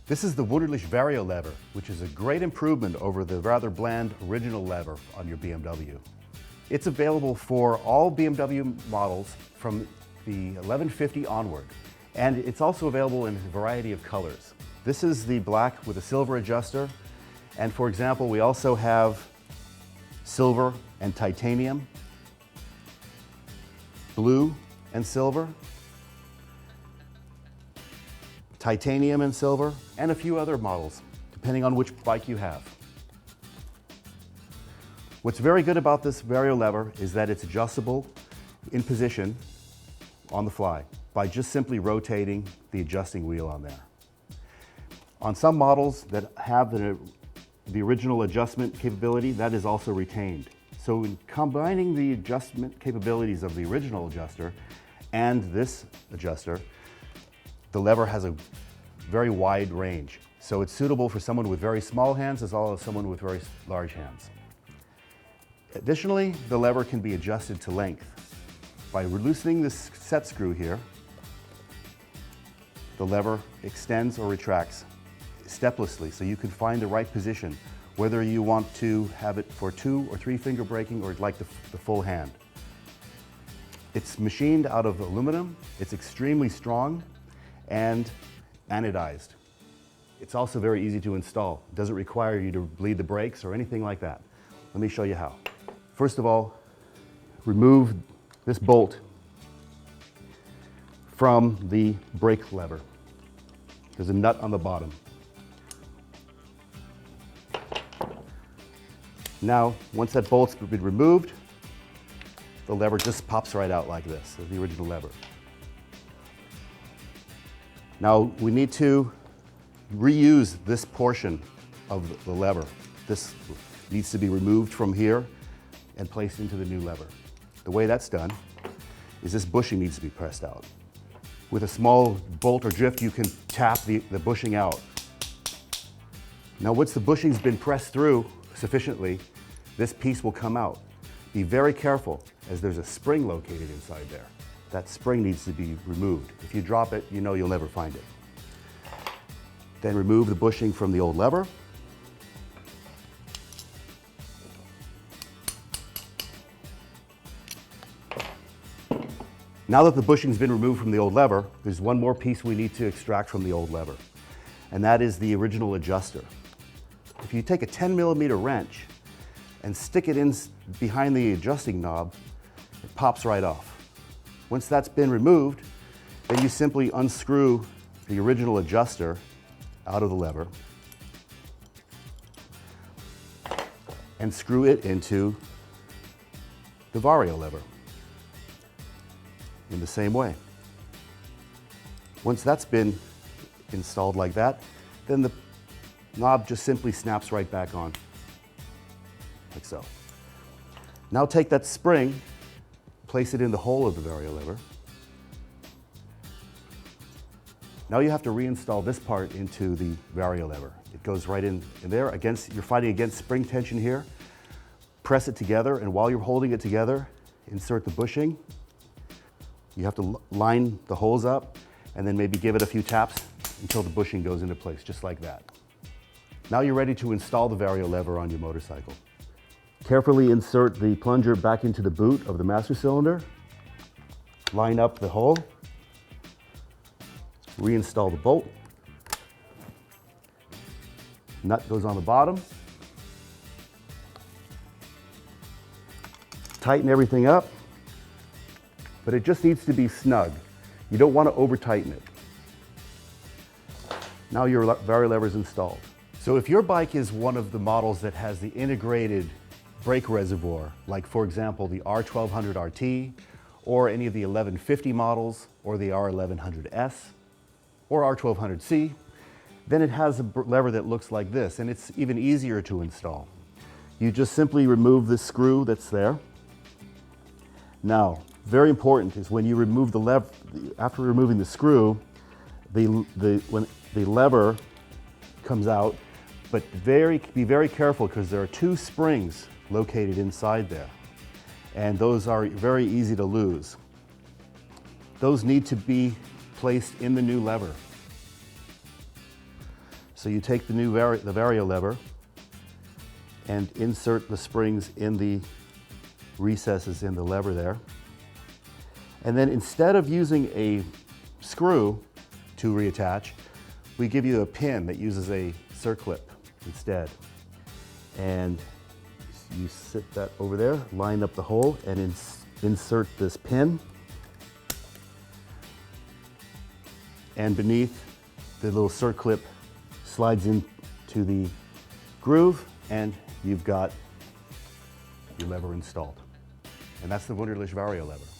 This is the Wunderlich Vario Lever, which is a great improvement over the rather bland original lever on your BMW. It's available for all BMW models from the 1150 onward, and it's also available in a variety of colors. This is the black with a silver adjuster, and for example, we also have silver and titanium, blue and silver, titanium and silver, and a few other models, depending on which bike you have. What's very good about this Vario lever is that it's adjustable in position on the fly by just simply rotating the adjusting wheel on there. On some models that have the original adjustment capability, that is also retained. So in combining the adjustment capabilities of the original adjuster and this adjuster, the lever has a very wide range. So it's suitable for someone with very small hands as well as someone with very large hands. Additionally, the lever can be adjusted to length. By loosening this set screw here, the lever extends or retracts steplessly, so you can find the right position, whether you want to have it for 2 or 3 finger braking or like the full hand. It's machined out of aluminum, it's extremely strong and anodized. It's also very easy to install. It doesn't require you to bleed the brakes or anything like that. Let me show you how. First of all, remove this bolt from the brake lever. There's a nut on the bottom. Now, once that bolt's been removed, the lever just pops right out like this, the original lever. Now, we need to reuse this portion of the lever. This needs to be removed from here and placed into the new lever. The way that's done is this bushing needs to be pressed out. With a small bolt or drift, you can tap the bushing out. Now, once the bushing's been pressed through sufficiently, this piece will come out. Be very careful, as there's a spring located inside there. That spring needs to be removed. If you drop it, you know you'll never find it. Then remove the bushing from the old lever. Now that the bushing's been removed from the old lever, there's one more piece we need to extract from the old lever, and that is the original adjuster. If you take a 10mm wrench and stick it in behind the adjusting knob, it pops right off. Once that's been removed, then you simply unscrew the original adjuster out of the lever and screw it into the Vario lever in the same way. Once that's been installed like that, then the knob just simply snaps right back on, like so. Now take that spring, place it in the hole of the Vario lever. Now you have to reinstall this part into the Vario lever. It goes right in there. You're fighting against spring tension here. Press it together, and while you're holding it together, insert the bushing. You have to line the holes up and then maybe give it a few taps until the bushing goes into place, just like that. Now you're ready to install the Vario lever on your motorcycle. Carefully insert the plunger back into the boot of the master cylinder. Line up the hole. Reinstall the bolt. Nut goes on the bottom. Tighten everything up, but it just needs to be snug. You don't want to over tighten it. Now your Vario lever is installed. So if your bike is one of the models that has the integrated brake reservoir, like for example the R1200 RT, or any of the 1150 models, or the R1100S, or R1200C, then it has a lever that looks like this, and it's even easier to install. You just simply remove this screw that's there. Now, very important is when you remove the lever, after removing the screw, when the lever comes out, but be very careful because there are 2 springs located inside there, and those are very easy to lose. Those need to be placed in the new lever. So you take the Vario lever and insert the springs in the recesses in the lever there. And then instead of using a screw to reattach, we give you a pin that uses a circlip instead. And you sit that over there, line up the hole, and insert this pin. And beneath, the little circlip slides into the groove, and you've got your lever installed. And that's the Wunderlich Vario Lever.